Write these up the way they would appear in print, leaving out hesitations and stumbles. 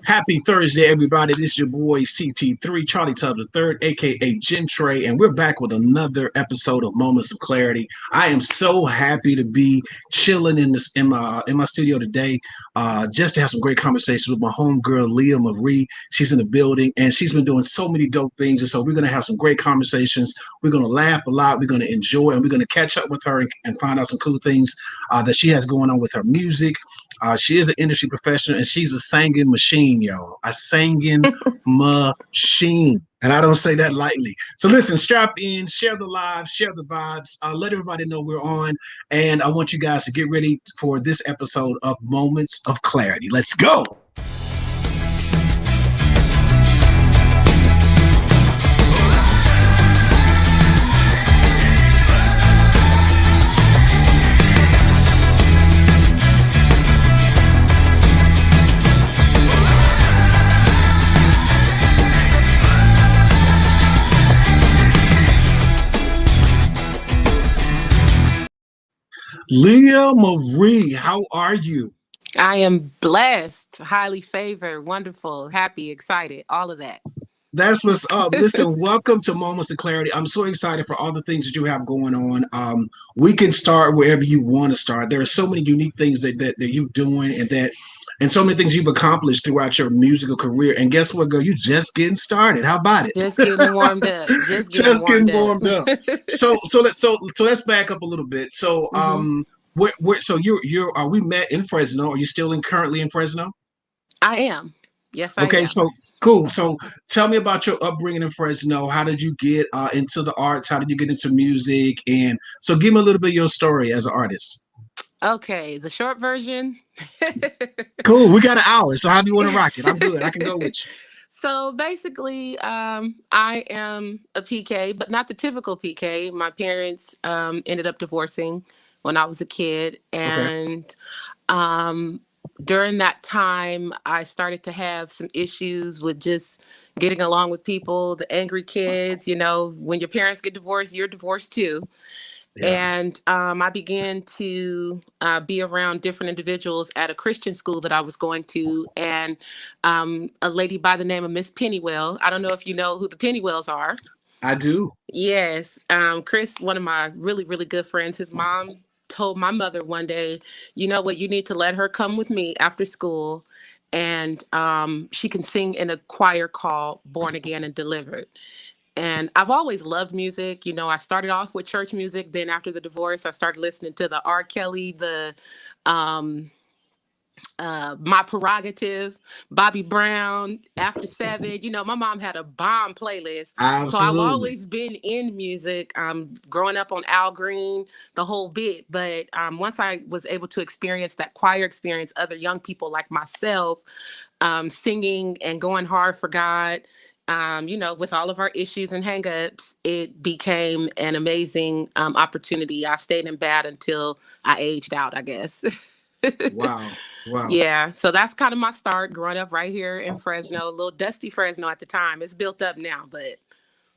Happy Thursday, everybody. This is your boy CT3, Charlie Tubbs III, aka Gentray, and we're back with another episode of Moments of Clarity. I am so happy to be chilling in my studio today, just to have some great conversations with my homegirl Leah Marie. She's in the building, and she's been doing so many dope things. And so we're gonna have some great conversations. We're gonna laugh a lot. We're gonna enjoy, and we're gonna catch up with her and find out some cool things that she has going on with her music. She is an industry professional and she's a singing machine, y'all. A singing machine. And I don't say that lightly. So listen, strap in, share the live, share the vibes, let everybody know we're on. And I want you guys to get ready for this episode of Moments of Clarity. Let's go. Leah Marie, how are you? I am blessed, highly favored, wonderful, happy, excited, all of that. That's what's up. Listen, welcome to Moments of Clarity. I'm so excited for all the things that you have going on. We can start wherever you want to start. There are so many unique things that you're doing and so many things you've accomplished throughout your musical career. And guess what, girl? You just getting started. How about it? Just getting warmed up. Just getting warmed up. So let's back up a little bit. So so we met in Fresno. Are you still currently in Fresno? I am. Yes, I Okay, am. so cool. So tell me about your upbringing in Fresno. How did you get into the arts? How did you get into music? And so give me a little bit of your story as an artist. Okay, the short version. Cool. We got an hour. So how do you want to rock it? I'm good. I can go with you. So basically, I am a PK, but not the typical PK. My parents ended up divorcing when I was a kid. Okay. And during that time, I started to have some issues with just getting along with people, the angry kids. You know, when your parents get divorced, you're divorced too. Yeah. And I began to be around different individuals at a Christian school that I was going to. And a lady by the name of Miss Pennywell. I don't know if you know who the Pennywells are. I do. Yes. Chris, one of my really, really good friends, his mom told my mother one day, you know what, you need to let her come with me after school. And she can sing in a choir called Born Again and Delivered. And I've always loved music. You know, I started off with church music. Then after the divorce, I started listening to the R. Kelly, the My Prerogative, Bobby Brown, After Seven. You know, my mom had a bomb playlist. So I've Absolutely. always been in music, growing up on Al Green, the whole bit. But once I was able to experience that choir experience, other young people like myself singing and going hard for God, you know, with all of our issues and hangups, it became an amazing opportunity. I stayed in bad until I aged out, I guess. Wow. Wow. Yeah, so that's kind of my start growing up right here in Fresno, a little dusty Fresno at the time. It's built up now, but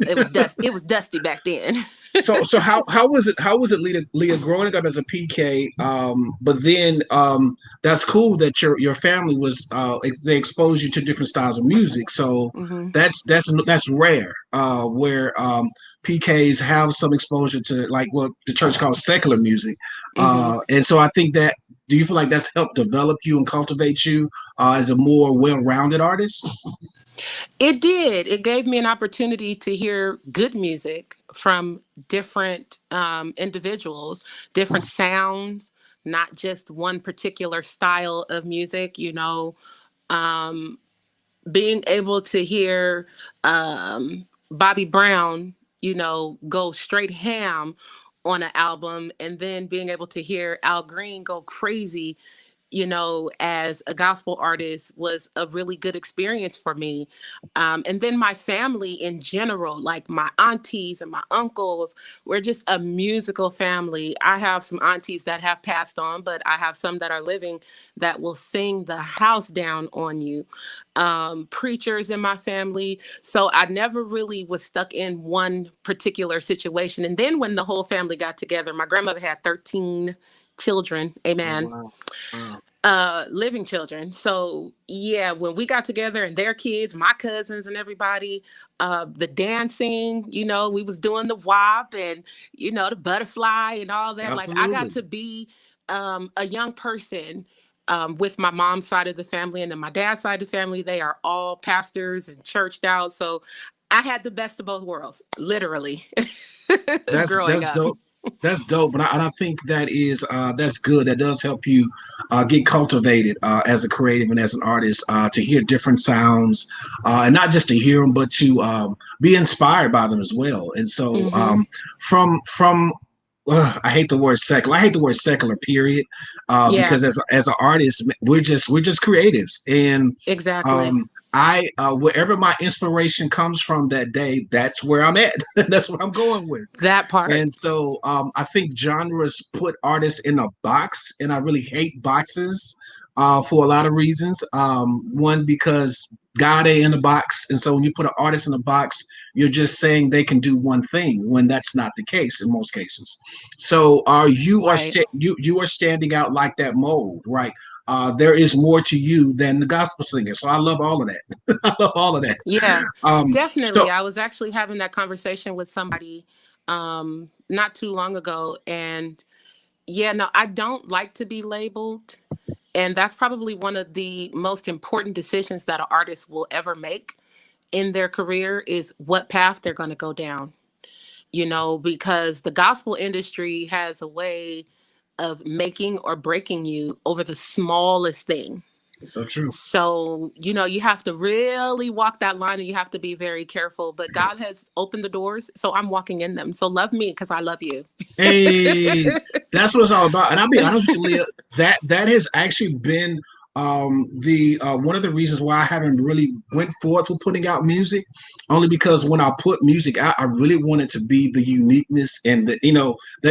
it was dusty. It was dusty back then. So how was it Leah growing up as a PK, but then that's cool that your family was they exposed you to different styles of music, so hmm that's rare, where PKs have some exposure to like what the church calls secular music, hmm and so I think that, do you feel like that's helped develop you and cultivate you as a more well-rounded artist? It did. It gave me an opportunity to hear good music from different individuals, different sounds, not just one particular style of music, you know. Um, Being able to hear Bobby Brown, you know, go straight ham on an album, and then being able to hear Al Green go crazy, you know, as a gospel artist was a really good experience for me. And then my family in general, like my aunties and my uncles, we're just a musical family. I have some aunties that have passed on, but I have some that are living that will sing the house down on you. Preachers in my family. So I never really was stuck in one particular situation. And then when the whole family got together, my grandmother had 13 children. Oh, Amen. wow. Wow. Living children. So yeah, when we got together and their kids, my cousins and everybody, the dancing, we was doing the WAP and the butterfly and all that. Like I got Absolutely. to be a young person with my mom's side of the family, and then my dad's side of the family, they are all pastors and churched out. So I had the best of both worlds, literally. Growing That's up. dope. That's dope, and I think that's good. That does help you get cultivated as a creative and as an artist to hear different sounds, and not just to hear them, but to be inspired by them as well. And so, Hmm. from I hate the word secular. I hate the word secular. Period. Yeah, Because as an artist, we're just creatives, and exactly. um, I wherever my inspiration comes from that day, that's where I'm at. That's what I'm going with. That part. And so I think genres put artists in a box, and I really hate boxes for a lot of reasons. One, because God ain't in the box, and so when you put an artist in a box, you're just saying they can do one thing when that's not the case in most cases. So Right. you are standing out like that mold, right? There is more to you than the gospel singer. So I love all of that. I love all of that. Yeah, So definitely. I was actually having that conversation with somebody not too long ago. And yeah, no, I don't like to be labeled. And that's probably one of the most important decisions that an artist will ever make in their career is what path they're going to go down. Because the gospel industry has a way of making or breaking you over the smallest thing. so true. So, you have to really walk that line and you have to be very careful. But God has opened the doors. So I'm walking in them. So love me because I love you. Hey, that's what it's all about. And I'll be honest with you, Leah, that has actually been the one of the reasons why I haven't really went forth with putting out music, only because when I put music out, I really want it to be the uniqueness and that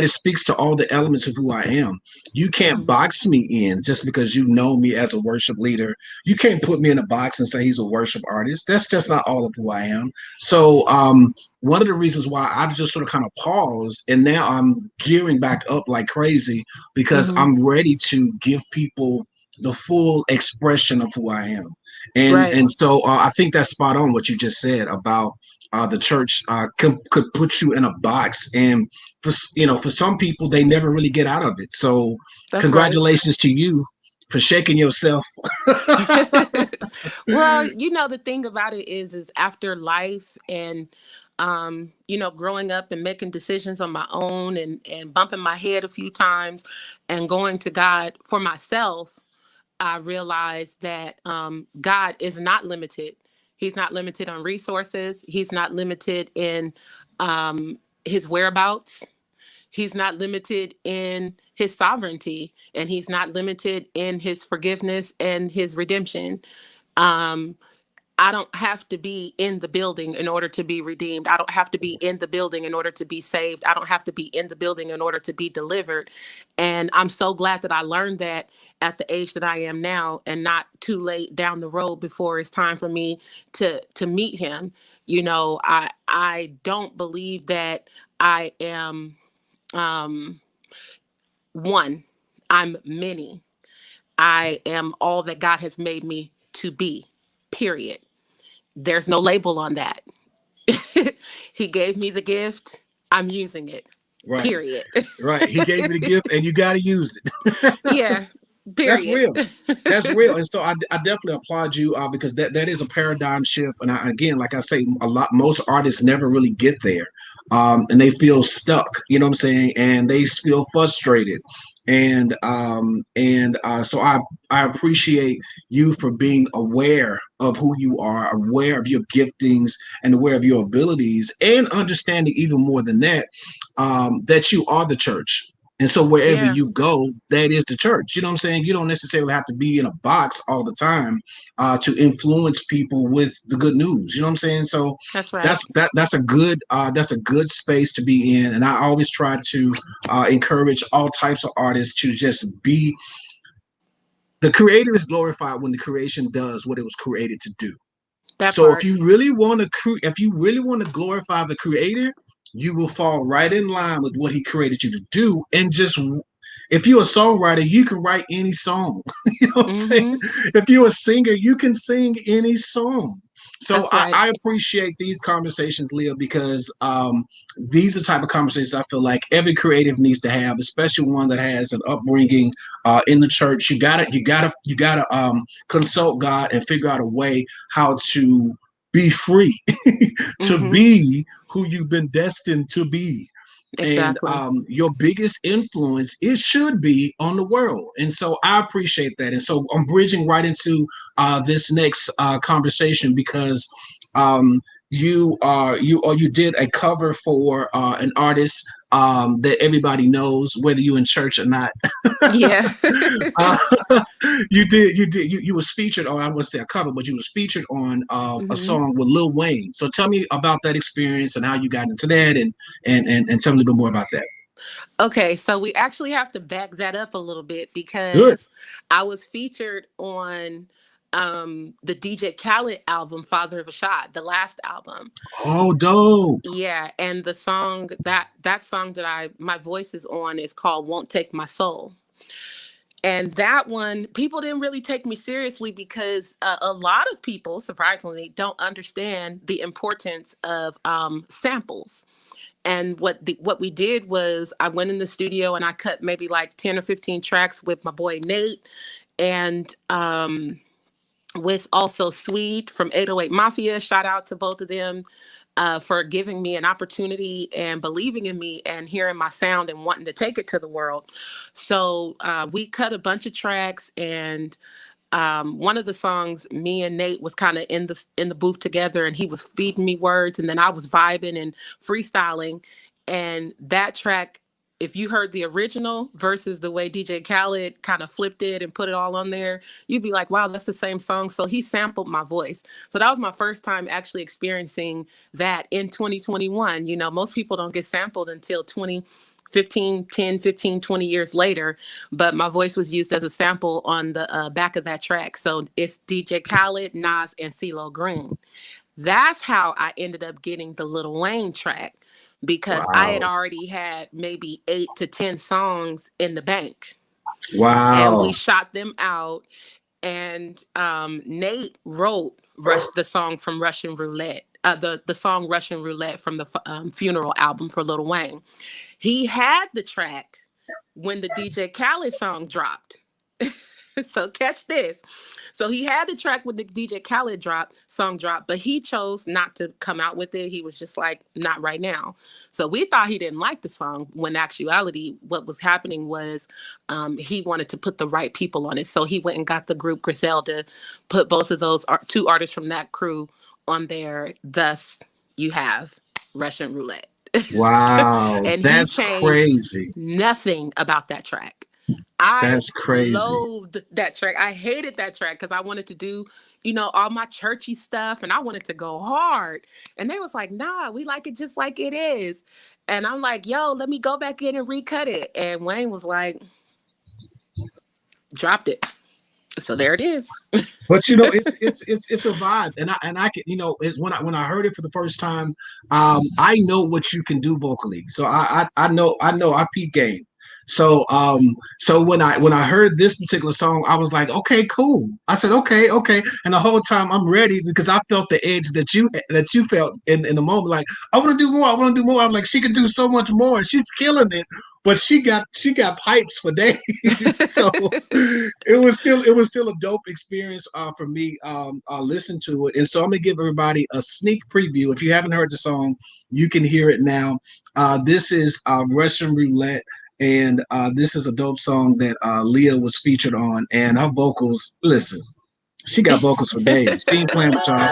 it speaks to all the elements of who I am. You can't Mhm. box me in just because you know me as a worship leader. You can't put me in a box and say he's a worship artist. That's just not all of who I am. So one of the reasons why I've just sort of kind of paused and now I'm gearing back up like crazy because Mhm. I'm ready to give people the full expression of who I am. And Right. and so I think that's spot on what you just said about the church could put you in a box, and for some people they never really get out of it. So That's right. congratulations to you for shaking yourself. Well, the thing about it is after life and growing up and making decisions on my own and bumping my head a few times and going to God for myself, I realized that God is not limited. He's not limited on resources. He's not limited in his whereabouts. He's not limited in his sovereignty, and he's not limited in his forgiveness and his redemption. Um, I don't have to be in the building in order to be redeemed. I don't have to be in the building in order to be saved. I don't have to be in the building in order to be delivered. And I'm so glad that I learned that at the age that I am now and not too late down the road before it's time for me to meet him. I don't believe that I am um one. I'm many. I am all that God has made me to be. Period. There's no label on that. He gave me the gift. I'm using it. Right, Period. right. He gave you the gift, and you got to use it. Yeah. That's Period. real. That's real. And so I definitely applaud you because that is a paradigm shift. And again, like I say, most artists never really get there, and they feel stuck. You know what I'm saying? And they feel frustrated. And so I appreciate you for being aware of who you are, aware of your giftings, and aware of your abilities, and understanding even more than that, that you are the church. And so wherever Yeah, you go, that is the church. You know what I'm saying? You don't necessarily have to be in a box all the time to influence people with the good news. You know what I'm saying? So that's right. that's a good space to be in. And I always try to encourage all types of artists to just be the creator is glorified when the creation does what it was created to do. That So if part. you really want to glorify the creator, you will fall right in line with what he created you to do, and just if you're a songwriter, you can write any song. You know what I'm saying? Mm-hmm. If you're a singer, you can sing any song. So That's right. I appreciate these conversations, Leah, because these are the type of conversations I feel like every creative needs to have, especially one that has an upbringing in the church. You gotta consult God and figure out a way how to be free, to Mm-hmm. be who you've been destined to be. And Exactly. your biggest influence, it should be on the world. And so I appreciate that. And so I'm bridging right into this next conversation because um, you did a cover for an artist that everybody knows, whether you're in church or not. Yeah. uh, you was featured on, I wouldn't say a cover, but you was featured on a Hmm. song with Lil Wayne. So tell me about that experience and how you got into that, and tell me a little bit more about that. Okay, so we actually have to back that up a little bit Good. because I was featured on the DJ Khaled album, Father of a Shot, the last album. Oh, dope. Yeah, and the song that song that my voice is on is called Won't Take My Soul. And that one, people didn't really take me seriously because a lot of people, surprisingly, don't understand the importance of samples. And what we did was I went in the studio and I cut maybe like 10 or 15 tracks with my boy Nate and with also Sweet from 808 Mafia. Shout out to both of them for giving me an opportunity and believing in me and hearing my sound and wanting to take it to the world. So we cut a bunch of tracks, and one of the songs, me and Nate was kind of in the booth together, and he was feeding me words, and then I was vibing and freestyling. And that track, if you heard the original versus the way DJ Khaled kind of flipped it and put it all on there, you'd be like, wow, that's the same song. So he sampled my voice. So that was my first time actually experiencing that in 2021. You know, most people don't get sampled until 20 years later, but my voice was used as a sample on the back of that track. So it's DJ Khaled, Nas, and CeeLo Green. That's how I ended up getting the Lil Wayne track because I had Wow. already had maybe 8 to 10 songs in the bank, and we Wow. shot them out. And Nate wrote the song from Russian Roulette, the song Russian Roulette from the funeral album for Lil Wayne. He had the track when the DJ Khaled song dropped. So catch this. So he had the track with the DJ Khaled song drop, but he chose not to come out with it. He was just like, not right now. So we thought he didn't like the song, when actuality, what was happening was he wanted to put the right people on it. So he went and got the group Griselda, put both of those two artists from that crew on there. Thus, you have Russian Roulette. Wow. And he That's changed crazy. nothing about that track. I That's crazy. loathed that track. I hated that track because I wanted to do, all my churchy stuff, and I wanted to go hard. And they was like, nah, we like it just like it is. And I'm like, yo, let me go back in and recut it. And Wayne was like, dropped it. So there it is. But it's a vibe, and I can, it's when I heard it for the first time, I know what you can do vocally. So I know I peep game. So when I heard this particular song, I was like, okay, cool. I said, okay, and the whole time I'm ready because I felt the edge that you felt in the moment. Like, I want to do more. I want to do more. I'm like, she can do so much more, and she's killing it. But she got pipes for days. So it was still a dope experience for me. Listen to it, and so I'm gonna give everybody a sneak preview. If you haven't heard the song, you can hear it now. This is Russian Roulette, and this is a dope song that Leah was featured on, and her vocals. Listen, she got vocals for days. She ain't playing with y'all.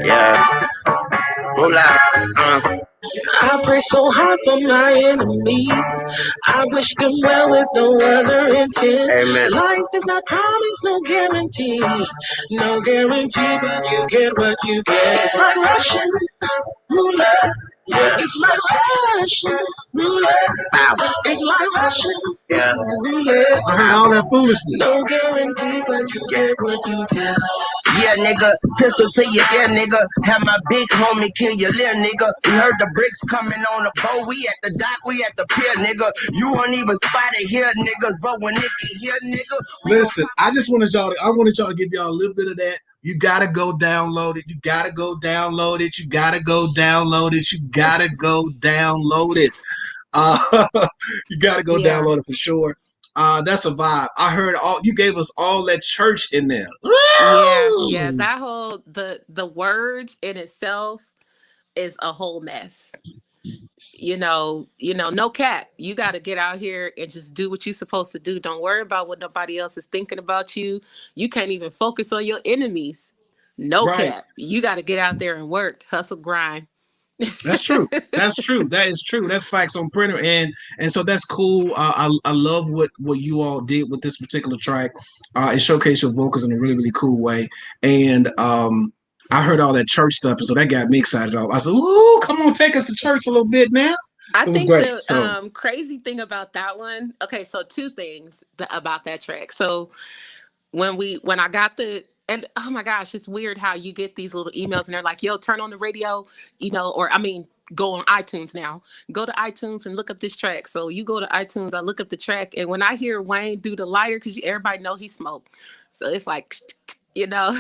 Yeah, Roulette. I pray so hard for my enemies. I wish them well with no other intent. Amen. Life is not promise, no guarantee. No guarantee, but you get what you get. It's like Russian roulette. Yeah. It's like Russian roulette. Wow. It's like Russian roulette. I heard all that foolishness. No guarantees, but you get what you get. Yeah, nigga, pistol to your ear, nigga. Have my big homie kill your little nigga. We heard the bricks coming on the boat. We at the dock, we at the pier, nigga. You won't even spot it here, niggas. But when it get here, nigga. Listen, I wanted y'all to give y'all a little bit of that. You gotta go download it. You gotta go download it. You gotta go download it. You gotta go download it. You gotta go Yeah. download it for sure. That's a vibe. I heard you gave us all that church in there. Yeah. That whole the words in itself is a whole mess. No cap. You got to get out here and just do what you're supposed to do. Don't worry about what nobody else is thinking about you. You can't even focus on your enemies. No Right. cap. You got to get out there and work, hustle, grind. That's true. That's true. That is true. That's facts on printer, and so that's cool. I love what you all did with this particular track. It showcased your vocals in a really really cool way, and I heard all that church stuff, and so that got me excited. I said, "Ooh, come on, take us to church a little bit now." I It was think great. the So crazy thing about that one. Okay, so two things about that track. So when I got and oh my gosh, it's weird how you get these little emails and they're like, yo, turn on the radio, or I mean, go on iTunes now. Go to iTunes and look up this track. So you go to iTunes, I look up the track, and when I hear Wayne do the lighter, because everybody know he smoked. So it's like, and I'm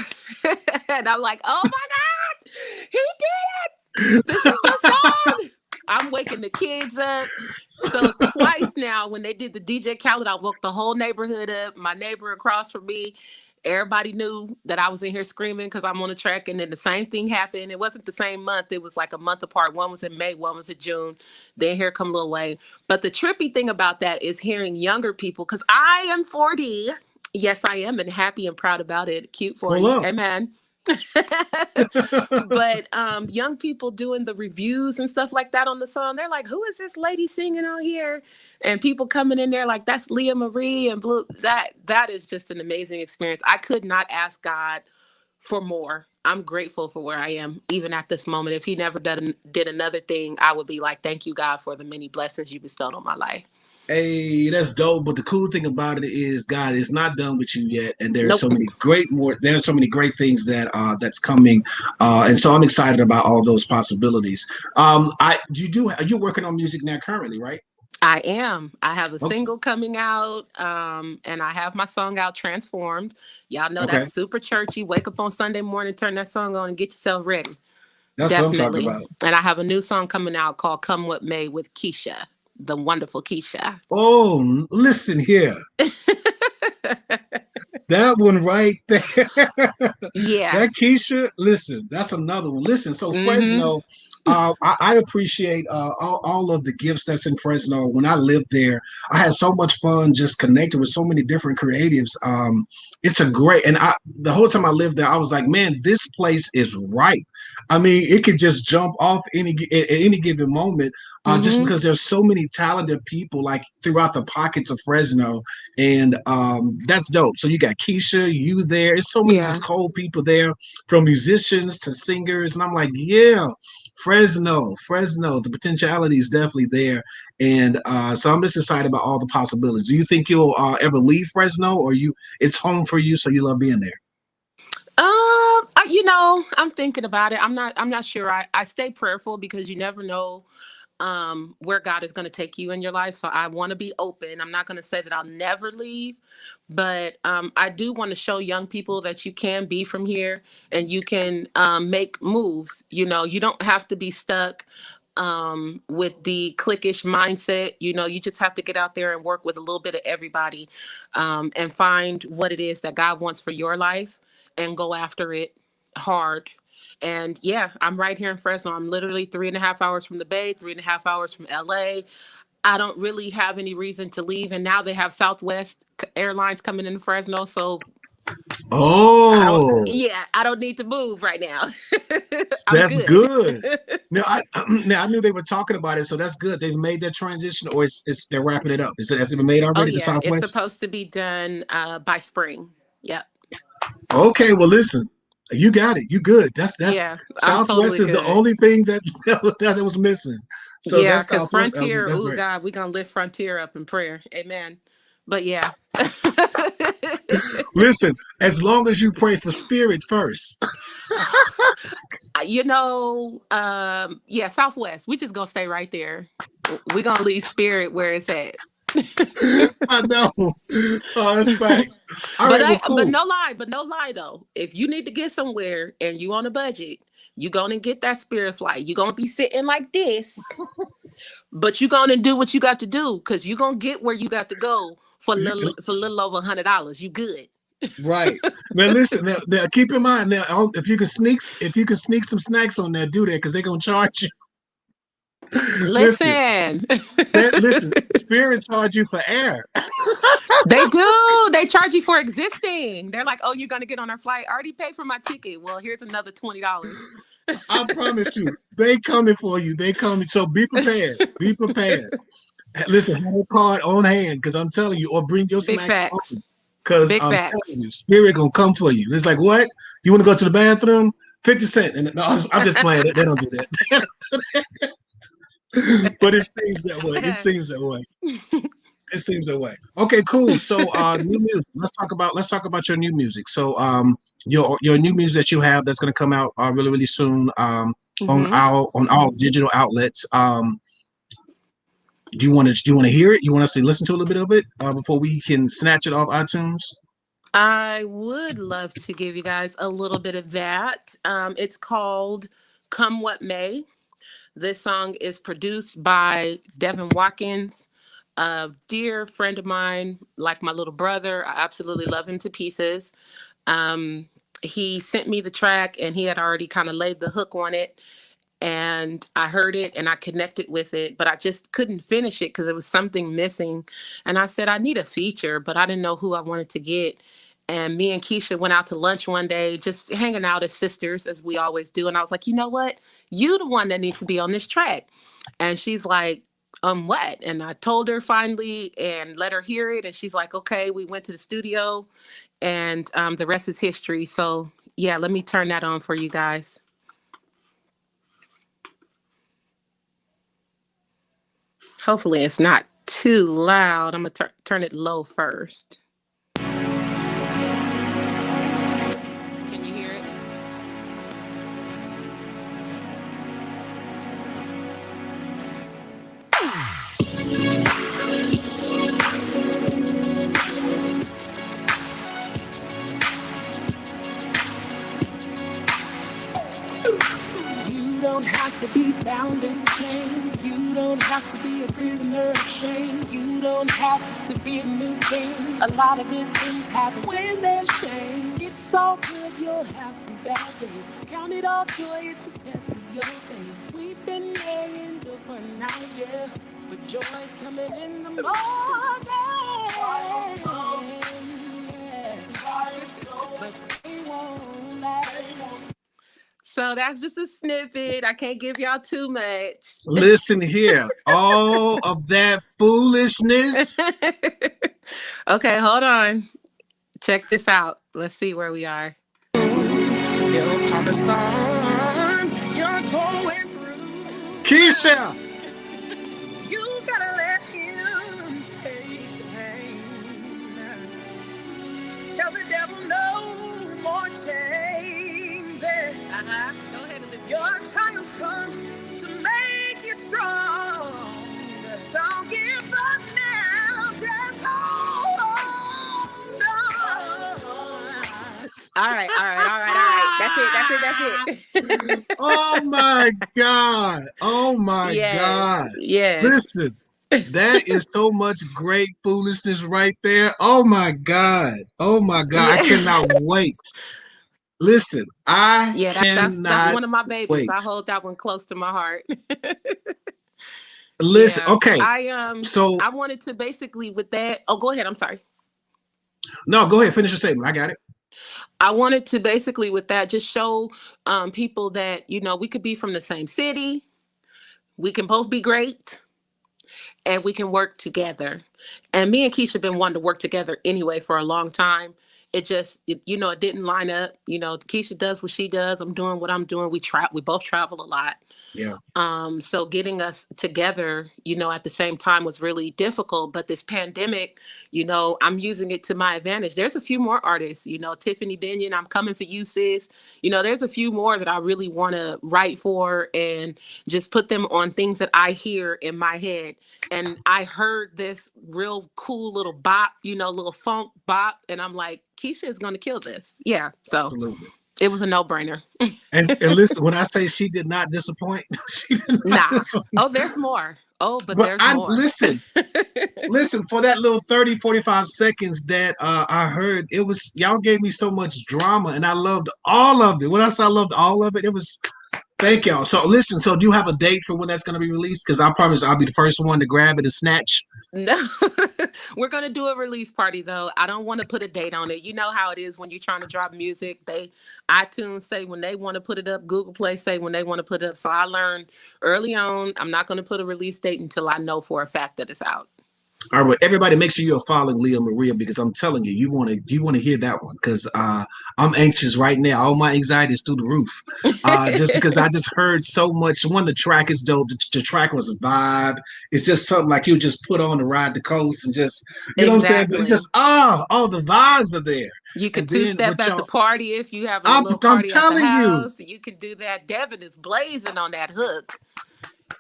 like, oh my God, he did it. This is the song. I'm waking the kids up. So twice now, when they did the DJ Khaled, I woke the whole neighborhood up. My neighbor across from me, everybody knew that I was in here screaming because I'm on the track. And then the same thing happened. It wasn't the same month. It was like a month apart. One was in May, one was in June. Then here come Lil Wayne. But the trippy thing about that is hearing younger people, because I am 40. Yes, I am, and happy and proud about it. Cute 40. Well, Amen. But young people doing the reviews and stuff like that on the song, they're like, who is this lady singing on here? And people coming in there like, that's Leah Marie and Blue. That is just an amazing experience. I could not ask God for more. I'm grateful for where I am even at this moment. If he never did another thing, I would be like, thank you, God, for the many blessings you bestowed on my life. hey, that's dope. But the cool thing about it is, God is not done with you yet, and there's Nope. so many There's so many great things that's coming, and so I'm excited about all those possibilities. You're working on music now currently, right? I am. I have a Oh, single coming out, and I have my song out, Transformed. Y'all know okay, that's super churchy. Wake up on Sunday morning, turn that song on, and get yourself ready. that's what I'm talking Definitely. about. And I have a new song coming out called Come What May with Keisha, the wonderful Keisha. Oh, listen here, that one right there. Yeah. That Keisha, listen, that's another one. Listen, so Mm-hmm. Fresno, I appreciate all of the gifts that's in Fresno. When I lived there, I had so much fun just connecting with so many different creatives. It's a great, and the whole time I lived there, I was like, man, this place is ripe. I mean, it could just jump off at any given moment, just Mm-hmm. because there's so many talented people like throughout the pockets of Fresno, and that's dope. So you got Keisha, you there. It's so many Yeah. just cool people there, from musicians to singers, and I'm like, yeah, Fresno. The potentiality is definitely there, and so I'm just excited about all the possibilities. Do you think you'll ever leave Fresno, or it's home for you, so you love being there? I'm thinking about it. I'm not sure. I stay prayerful because you never know where God is going to take you in your life. So I want to be open. I'm not going to say that I'll never leave, but I do want to show young people that you can be from here and you can make moves. You don't have to be stuck with the cliquish mindset. You just have to get out there and work with a little bit of everybody, and find what it is that God wants for your life and go after it hard. And yeah, I'm right here in Fresno. I'm literally 3.5 hours from the Bay, 3.5 hours from LA. I don't really have any reason to leave. And now they have Southwest Airlines coming in Fresno. So Oh, I don't need to move right now. I'm that's good. good. Now now I knew they were talking about it, so that's good. They've made that transition, or they're wrapping it up. Is it has it been made Oh already? The yeah, it's Southwest. supposed to be done by spring. Yep. Okay, well listen, you got it. You good. That's Yeah, I'm Southwest totally is the good. only thing that that was missing. So Yeah, that's because Southwest. Okay, Frontier, that's oh great. God, we're gonna lift Frontier up in prayer. Amen. But yeah. Listen, as long as you pray for spirit first. Yeah, Southwest. We just gonna stay right there. We're gonna leave Spirit where it's at. I know. Oh, that's facts. All but right, well, I cool. but no lie though. If you need to get somewhere and you on a budget, you gonna get that Spirit flight. You gonna be sitting like this, but you gonna do what you got to do because you gonna get where you got to go for little over $100. You good. Right. Now listen, now keep in mind now if you can sneak some snacks on there, do that because they're gonna charge you. Listen, Listen. listen, Spirit charge you for air. They do. They charge you for existing. They're like, oh, you're gonna get on our flight. I already paid for my ticket. Well, here's another $20. I promise you, they coming for you. They coming. So be prepared. Be prepared. Listen, have a card on hand because I'm telling you, or bring your Big snacks facts. home. Because Big I'm facts. telling you, Spirit gonna come for you. It's like, what? You want to go to the bathroom? 50 cents. And no, I'm just playing. They don't do that. But it seems that way. It seems that way. It seems that way. Okay, cool. So new music. Let's talk about your new music. So your new music that you have that's gonna come out really, really soon Mm-hmm. on all digital outlets. Do you want to hear it? You want us to listen to a little bit of it before we can snatch it off iTunes? I would love to give you guys a little bit of that. It's called Come What May. This song is produced by Devin Watkins, a dear friend of mine, like my little brother. I absolutely love him to pieces. Um, he sent me the track and he had already kind of laid the hook on it. And I heard it and I connected with it, but I just couldn't finish it because there was something missing. And I said, I need a feature, but I didn't know who I wanted to get. And me and Keisha went out to lunch one day, just hanging out as sisters, as we always do. And I was like, you know what? You the one that needs to be on this track. And she's like, what? And I told her finally and let her hear it. And she's like, okay, we went to the studio and the rest is history. So yeah, let me turn that on for you guys. Hopefully it's not too loud. I'm going to turn it low first. Can you hear it? You don't have to be bound in chains. You don't have to be a prisoner of shame. You don't have to fear new things. A lot of good things happen when there's shame. It's all good, you'll have some bad days. Count it all joy, it's a test of your faith. We've been laying for a night, yeah, but joy's coming in the morning. But they won't last. So that's just a snippet. I can't give y'all too much. Listen here, all of that foolishness. Okay, hold on. Check this out. Let's see where we are. You're going through. Keisha. You gotta let him take the pain. Tell the devil no more chains. Go ahead and lift your trials come to make you strong. Don't give up now. Just hold on. All right. That's it. Oh my God. Oh my God. Yes. Listen, that is so much great foolishness right there. Oh my God. Oh my God. Yes. I cannot wait. Listen, that's one of my babies. Wait. I hold that one close to my heart. Listen, yeah. okay. I wanted to basically with that. Oh, go ahead. I'm sorry. No, go ahead. Finish your statement. I got it. I wanted to basically with that just show people that, we could be from the same city. We can both be great and we can work together. And me and Keisha have been wanting to work together anyway for a long time. It just, it didn't line up. Keisha does what she does. I'm doing what I'm doing. We both travel a lot. Yeah. So getting us together, at the same time was really difficult. But this pandemic, I'm using it to my advantage. There's a few more artists, Tiffany Binion, I'm coming for you, sis. There's a few more that I really want to write for and just put them on things that I hear in my head. And I heard this real cool little bop, little funk bop. And I'm like, Keisha is going to kill this. Yeah. So Absolutely. It was a no-brainer. And listen, when I say she did not disappoint, she did not disappoint. Oh, there's more. Oh, but there's more. Listen, for that little 30, 45 seconds that I heard, it was, y'all gave me so much drama and I loved all of it. When I say I loved all of it, it was, thank y'all. So listen, so do you have a date for when that's going to be released? Because I promise I'll be the first one to grab it and snatch. No, we're going to do a release party though. I don't want to put a date on it. You know how it is when you're trying to drop music. iTunes say when they want to put it up, Google Play say when they want to put it up. So I learned early on, I'm not going to put a release date until I know for a fact that it's out. All right, everybody, make sure you're following Leah Marie because I'm telling you, you want to hear that one because I'm anxious right now. All my anxiety is through the roof, just because I just heard so much. One, the track is dope. The track was a vibe. It's just something like you just put on to ride the coast and just know what I'm saying. But it's just all the vibes are there. You can two-step at the party if you have a little party at the house. You can do that. Devin is blazing on that hook.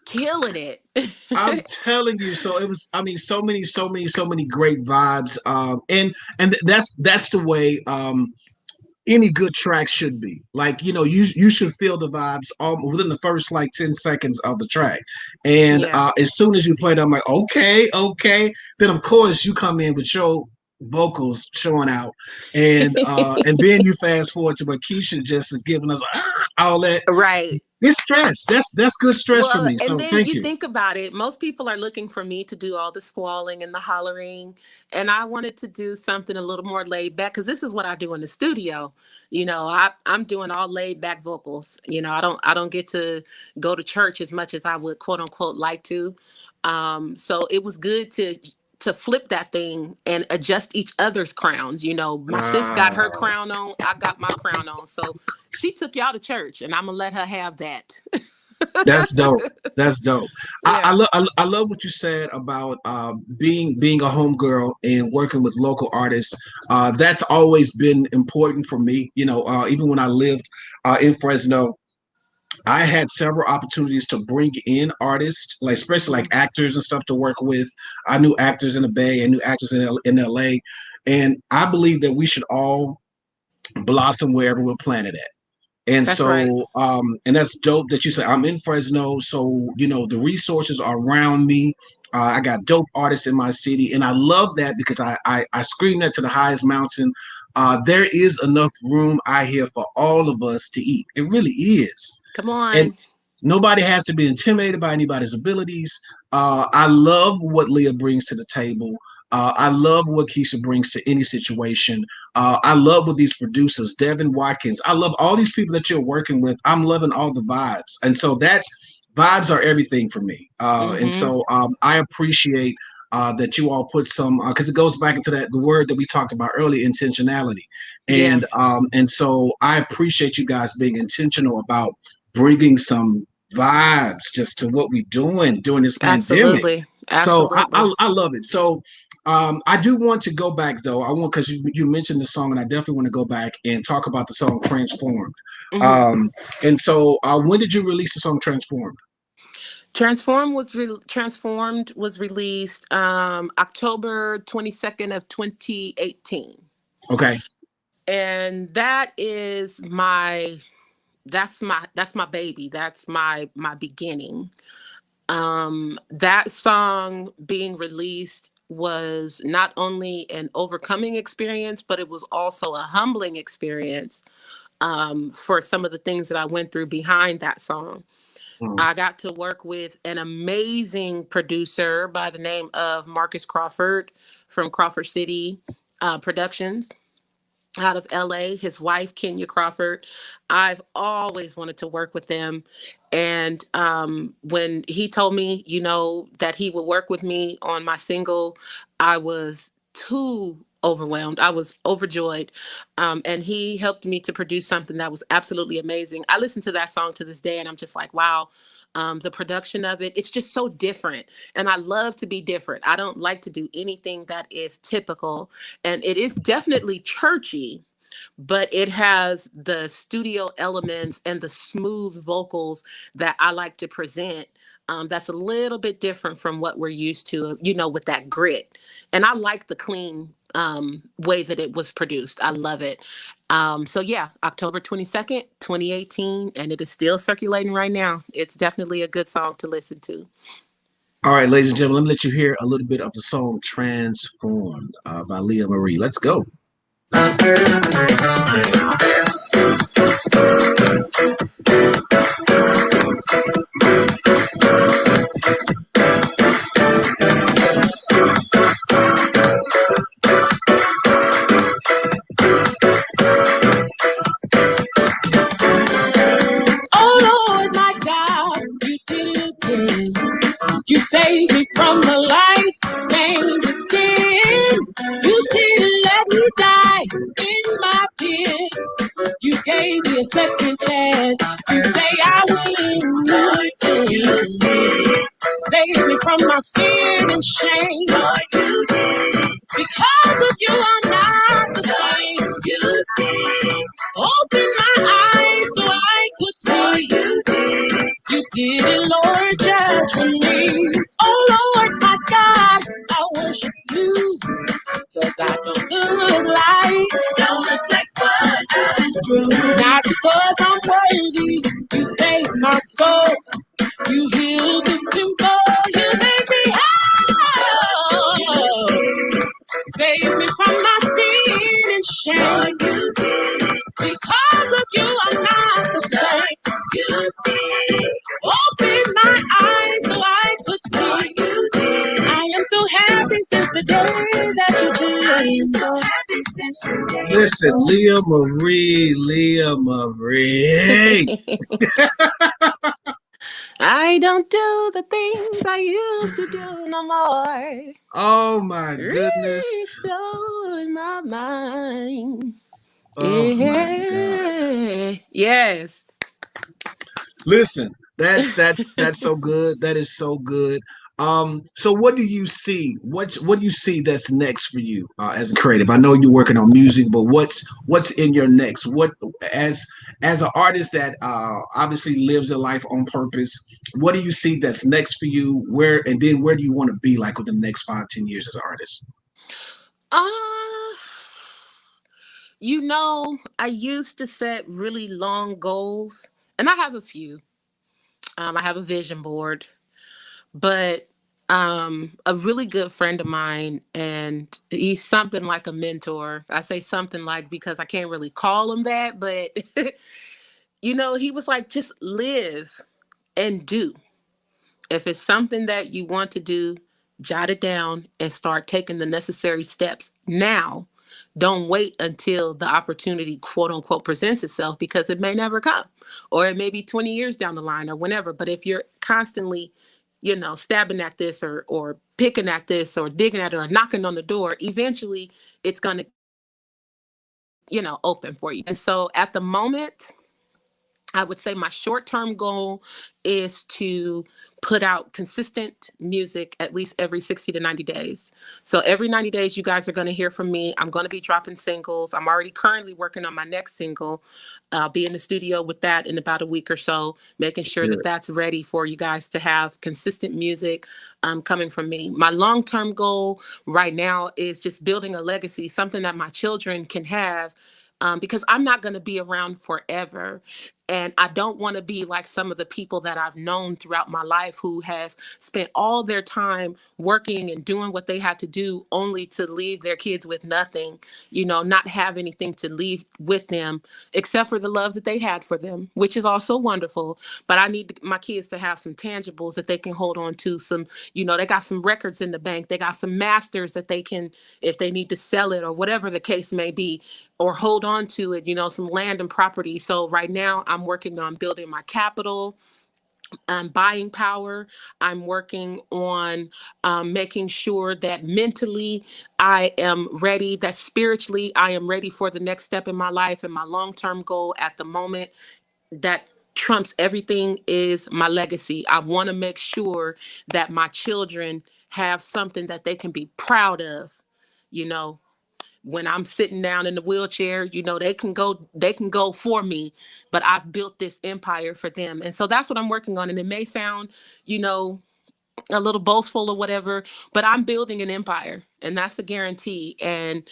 Killing it. I'm telling you. So it was, I mean, so many great vibes. And that's the way any good track should be. Like, you should feel the vibes within the first like 10 seconds of the track. And as soon as you play it, I'm like, okay. Then of course you come in with your vocals showing out, and then you fast forward to what Keisha just is giving us all that. Right. It's stress. That's good stress for me. So and then thank you think about it. Most people are looking for me to do all the squalling and the hollering, and I wanted to do something a little more laid back because this is what I do in the studio. I'm doing all laid back vocals. I don't get to go to church as much as I would quote unquote like to. So it was good to flip that thing and adjust each other's crowns. My sis got her crown on, I got my crown on. So she took y'all to church and I'm gonna let her have that. That's dope. Yeah. I love what you said about being a homegirl and working with local artists. That's always been important for me. Even when I lived in Fresno, I had several opportunities to bring in artists, like especially like actors and stuff to work with. I knew actors in the Bay and knew actors in LA. And I believe that we should all blossom wherever we're planted at. And that's so, right. And that's dope that you say I'm in Fresno. So, the resources are around me. I got dope artists in my city. And I love that because I scream that to the highest mountain. There is enough room out here for all of us to eat. It really is. Come on. And nobody has to be intimidated by anybody's abilities. I love what Leah brings to the table. I love what Keisha brings to any situation. I love what these producers, Devin Watkins, I love all these people that you're working with. I'm loving all the vibes. And so vibes are everything for me. And so I appreciate that you all put some, because it goes back into the word that we talked about earlier, intentionality. And and so I appreciate you guys being intentional about bringing some vibes just to what we're doing during this pandemic. Absolutely. So I love it. So I do want to go back though. Because you mentioned the song, and I definitely want to go back and talk about the song Transformed. And so when did you release the song Transformed? Transformed was released October 22nd of 2018. Okay. And that is that's my baby. That's my beginning. That song being released was not only an overcoming experience, but it was also a humbling experience for some of the things that I went through behind that song. I got to work with an amazing producer by the name of Marcus Crawford from Crawford City Productions. out of LA, his wife, Kenya Crawford. I've always wanted to work with them. And when he told me, that he would work with me on my single, I was too overwhelmed. I was overjoyed. And he helped me to produce something that was absolutely amazing. I listen to that song to this day and I'm just like, wow. The production of it, it's just so different. And I love to be different. I don't like to do anything that is typical. And it is definitely churchy, but it has the studio elements and the smooth vocals that I like to present. That's a little bit different from what we're used to, with that grit. And I like the clean way that it was produced. I love it. So yeah, October 22nd, 2018, and it is still circulating right now. It's definitely a good song to listen to. All right, ladies and gentlemen, let me let you hear a little bit of the song Transformed by Leah Marie. Let's go. Oh Lord, my God, you did it again. You saved me from the life stained with sin. You didn't let me die in my pit. You gave me a second chance. You say I will again. Save me from my sin and shame. Lord, you did. Because of you, I'm not the same. You did. Open my eyes so I could see. You did. You did it, Lord, just for me. Oh Lord, my God, I worship you. Cause I don't look like what I do. Not because I'm worthy, you saved my soul. You healed this temple, you made me whole. Save me from my sin and shame. Because of you, I'm not the same. You did. Open my eyes so I could see. I am so happy since the day that you did. So happy since you did. Listen, Leah Marie. I don't do the things I used to do no more. Oh my goodness. Restore my mind. Oh my God. Yeah. Yes. Listen, that's so good. That is so good. So what do you see? What do you see that's next for you as a creative? I know you're working on music, but what's in your next? What as an artist that obviously lives their life on purpose, what do you see that's next for you? Where do you want to be like within the next 5, 10 years as an artist? Uh, I used to set really long goals, and I have a few. I have a vision board, but a really good friend of mine, and he's something like a mentor. I say something like because I can't really call him that, but he was like, just live and do. If it's something that you want to do, jot it down and start taking the necessary steps now. Don't wait until the opportunity, quote unquote, presents itself, because it may never come, or it may be 20 years down the line or whenever. But if you're constantly, stabbing at this or picking at this or digging at it or knocking on the door, eventually it's going to, open for you. And so at the moment, I would say my short-term goal is to put out consistent music at least every 60 to 90 days. So every 90 days, you guys are going to hear from me. I'm going to be dropping singles. I'm already currently working on my next single. I'll be in the studio with that in about a week or so, making sure that that's ready for you guys to have consistent music coming from me. My long-term goal right now is just building a legacy, something that my children can have, because I'm not going to be around forever. And I don't want to be like some of the people that I've known throughout my life who has spent all their time working and doing what they had to do only to leave their kids with nothing, not have anything to leave with them except for the love that they had for them, which is also wonderful. But I need my kids to have some tangibles that they can hold on to. Some, they got some records in the bank. They got some masters that they can, if they need to sell it or whatever the case may be, or hold on to it, some land and property. So right now I'm working on building my capital, buying power. I'm working on making sure that mentally I am ready, that spiritually I am ready for the next step in my life. And my long-term goal at the moment that trumps everything is my legacy. I want to make sure that my children have something that they can be proud of. You know, when I'm sitting down in the wheelchair, they can go for me, but I've built this empire for them. And so that's what I'm working on. And it may sound, you know, a little boastful or whatever, but I'm building an empire, and that's a guarantee. And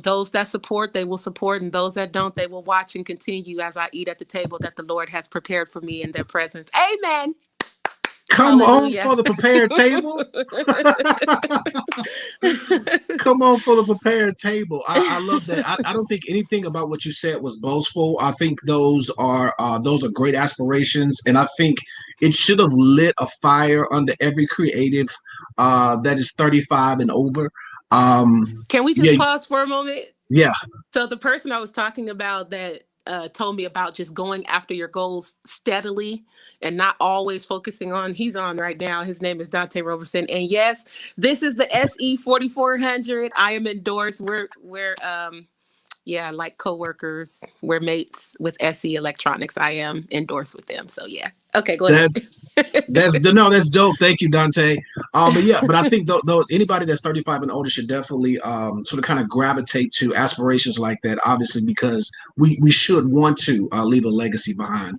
those that support, they will support, and those that don't, they will watch and continue as I eat at the table that the Lord has prepared for me in their presence. Amen. Come on Hallelujah. for the prepared table. Come on for the prepared table. I love that. I don't think anything about what you said was boastful. I think those are great aspirations, and I think it should have lit a fire under every creative that is 35 and over. Can we just pause for a moment? Yeah. So the person I was talking about that told me about just going after your goals steadily and not always focusing on, he's on right now. His name is Dante Roberson. And yes, this is the SE 4400. I am endorsed. We're like coworkers. We're mates with SE Electronics. I am endorsed with them. So yeah. Okay, go ahead. That's dope. Thank you, Dante. But I think though anybody that's 35 and older should definitely sort of kind of gravitate to aspirations like that. Obviously, because we should want to leave a legacy behind.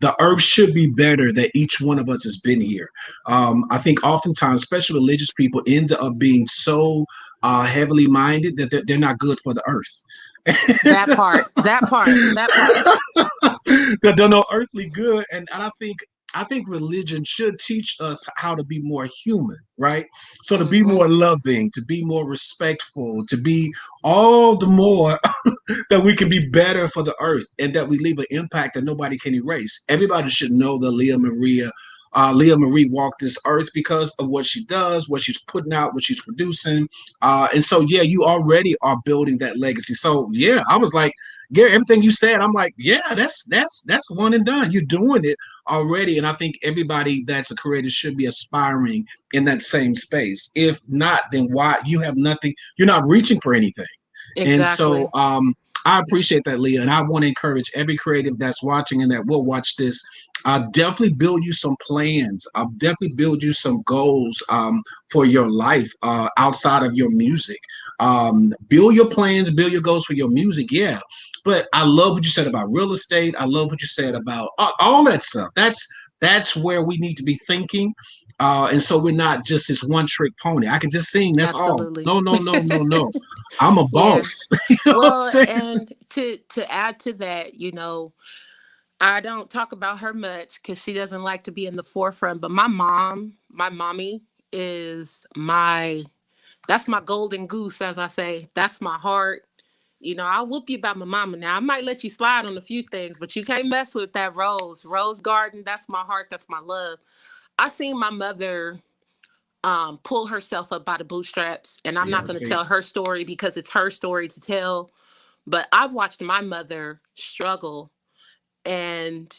The earth should be better that each one of us has been here. I think oftentimes, especially religious people, end up being so heavily minded that they're not good for the earth. That part. That don't know earthly good, and I think religion should teach us how to be more human, right? So to be more loving, to be more respectful, to be all the more that we can be better for the earth, and that we leave an impact that nobody can erase. Everybody should know that Leah Marie walked this earth because of what she does, what she's putting out, what she's producing. And so, yeah, you already are building that legacy. So, yeah, I was like, yeah, everything you said, I'm like, yeah, that's one and done. You're doing it already. And I think everybody that's a creator should be aspiring in that same space. If not, then why? You have nothing. You're not reaching for anything. Exactly. And so I appreciate that, Leah. And I want to encourage every creative that's watching and that will watch this. Definitely build you some plans. I'll definitely build you some goals for your life outside of your music. Build your plans, build your goals for your music. Yeah. But I love what you said about real estate. I love what you said about all that stuff. That's where we need to be thinking. And so we're not just this one trick pony. I can just sing. That's Absolutely. all. No. I'm a boss. Yeah. You know well, and to add to that, I don't talk about her much because she doesn't like to be in the forefront. But my mommy is that's my golden goose, as I say. That's my heart. I'll whoop you about my mama. Now, I might let you slide on a few things, but you can't mess with that rose garden. That's my heart. That's my love. I seen my mother pull herself up by the bootstraps, and I'm not going to tell her story because it's her story to tell. But I've watched my mother struggle, and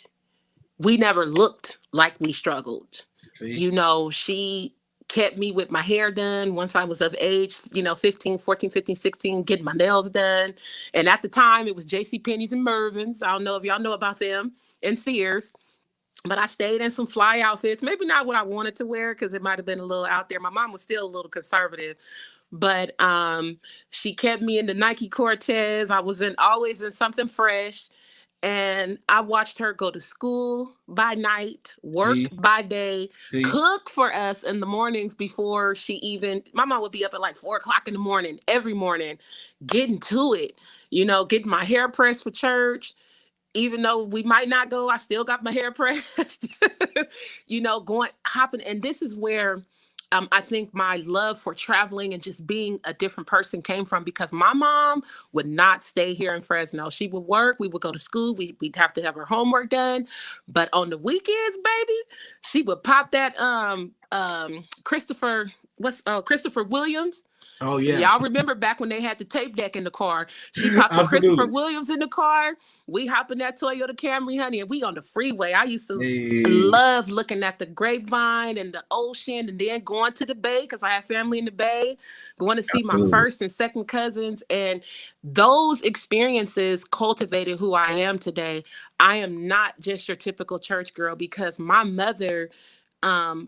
we never looked like we struggled. She kept me with my hair done once I was of age, 14, 15, 16, getting my nails done. And at the time, it was JCPenney's and Mervyn's. I don't know if y'all know about them, and Sears. But I stayed in some fly outfits, maybe not what I wanted to wear because it might have been a little out there. My mom was still a little conservative, but she kept me in the Nike Cortez. I was always in something fresh. And I watched her go to school by night, work by day, cook for us in the mornings before my mom would be up at like 4:00 in the morning, every morning, getting to it, getting my hair pressed for church. Even though we might not go, I still got my hair pressed, hopping. And this is where I think my love for traveling and just being a different person came from, because my mom would not stay here in Fresno. She would work. We would go to school. We'd have to have her homework done. But on the weekends, baby, she would pop that Christopher Williams. Oh yeah. Y'all remember back when they had the tape deck in the car? She popped the Christopher Absolutely. Williams in the car. We hop in that Toyota Camry, honey, and we on the freeway. I used to Hey. love looking at the grapevine and the ocean, and then going to the Bay because I have family in the Bay, going to see my Absolutely. first and second cousins. And those experiences cultivated who I am today. I am not just your typical church girl because my mother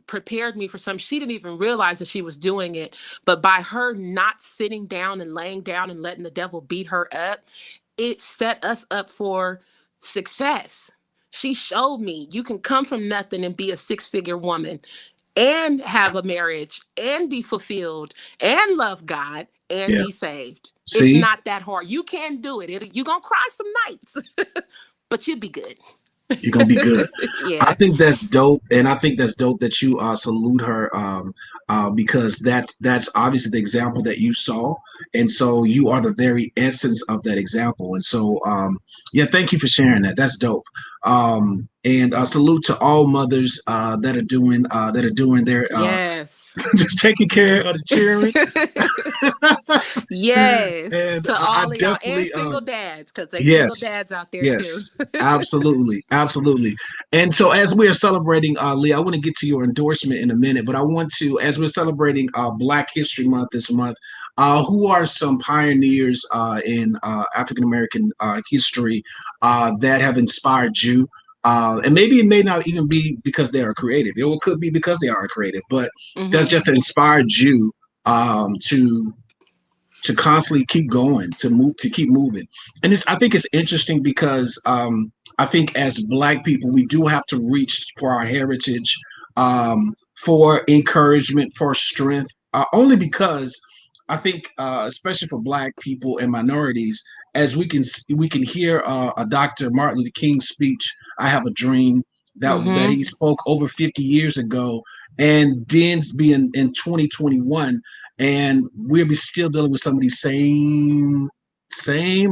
prepared me for some. She didn't even realize that she was doing it, but by her not sitting down and laying down and letting the devil beat her up, it set us up for success. She showed me you can come from nothing and be a six-figure woman and have a marriage and be fulfilled and love God and Yeah. be saved. It's See, not that hard. You can do it. You're going to cry some nights, but you'll be good. you're gonna be good. I Yeah. think that's dope, and I think that's dope that you salute her, because that's obviously the example that you saw, and so you are the very essence of that example. And so, yeah, thank you for sharing that. That's dope. And salute to all mothers that are doing their Yes. just taking care of the children. Yes, And to I all of y'all and definitely, single dads, because they single yes, dads out there too. yes, absolutely, absolutely. And so, as we are celebrating, Lee, I want to get to your endorsement in a minute, but I want to, as we're celebrating Black History Month this month, who are some pioneers in African American history that have inspired you? And maybe it may not even be because they are creative, it could be because they are creative, but that's Hmm. just inspired you to constantly keep going, to move, to keep moving. And I think it's interesting because I think as Black people, we do have to reach for our heritage, for encouragement, for strength, only because I think, especially for Black people and minorities, as we can hear a Dr. Martin Luther King speech, "I Have a Dream," that Hmm. he spoke over 50 years ago, and then be in 2021, and we'll be still dealing with some of these same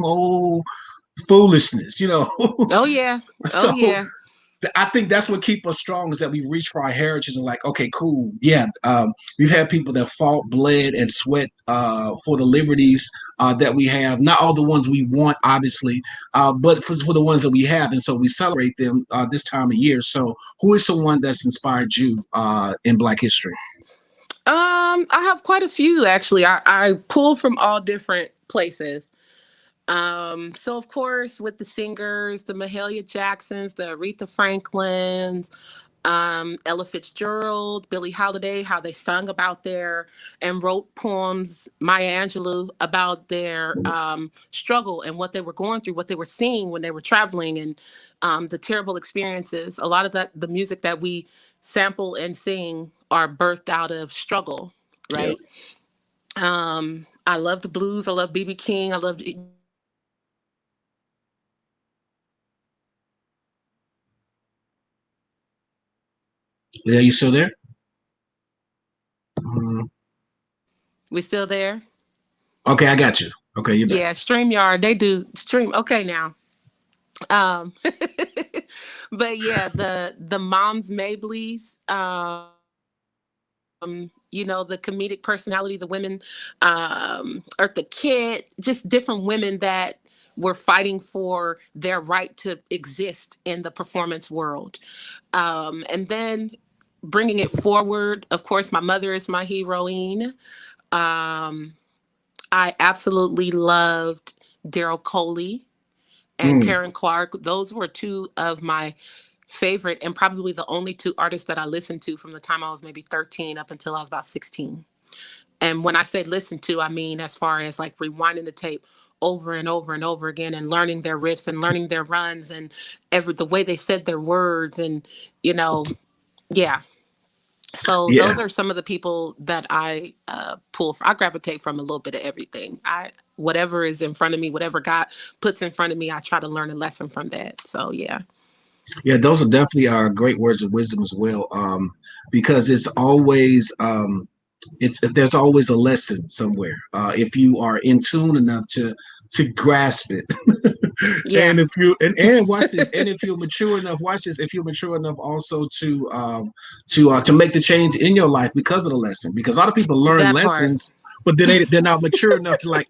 old foolishness, you know. Oh yeah. Oh So yeah. I think that's what keeps us strong, is that we reach for our heritage and like, okay, cool, yeah. We've had people that fought, bled, and sweat for the liberties that we have. Not all the ones we want, obviously, but for the ones that we have, and so we celebrate them this time of year. So, who is someone that's inspired you in Black history? I have quite a few actually. I pull from all different places. So of course with the singers, the Mahalia Jacksons, the Aretha Franklins, Ella Fitzgerald, Billie Holiday, how they sung about their and wrote poems, Maya Angelou, about their struggle and what they were going through, what they were seeing when they were traveling, and the terrible experiences. A lot of that, the music that we sample and sing, are birthed out of struggle, Yeah, right? I love the blues. I love BB King. I love yeah, you still there? Mm, We still there? okay, I got you. Okay, you're back. Yeah, StreamYard, they do stream. Okay, now. Um, but yeah, the Moms Mableys, the comedic personality, the women, Eartha Kitt, just different women that were fighting for their right to exist in the performance world. And then bringing it forward, of course, my mother is my heroine. Um, I absolutely loved Daryl Coley and Mm, Karen Clark. Those were two of my favorite and probably the only two artists that I listened to from the time I was maybe 13 up until I was about 16. And when I say listen to, I mean as far as like rewinding the tape over and over and over again and learning their riffs and learning their runs and the way they said their words and you know, yeah. So yeah. those are some of the people that I pull from. I gravitate from a little bit of everything. I Whatever is in front of me, whatever God puts in front of me, I try to learn a lesson from that. So yeah. Yeah, those are definitely great words of wisdom as well. Because it's always there's always a lesson somewhere if you are in tune enough to grasp it. Yeah, And if you and watch this, and if you're mature enough, watch this. If you're mature enough, also to make the change in your life because of the lesson. Because a lot of people learn that part. lessons, but then they're not mature enough to like.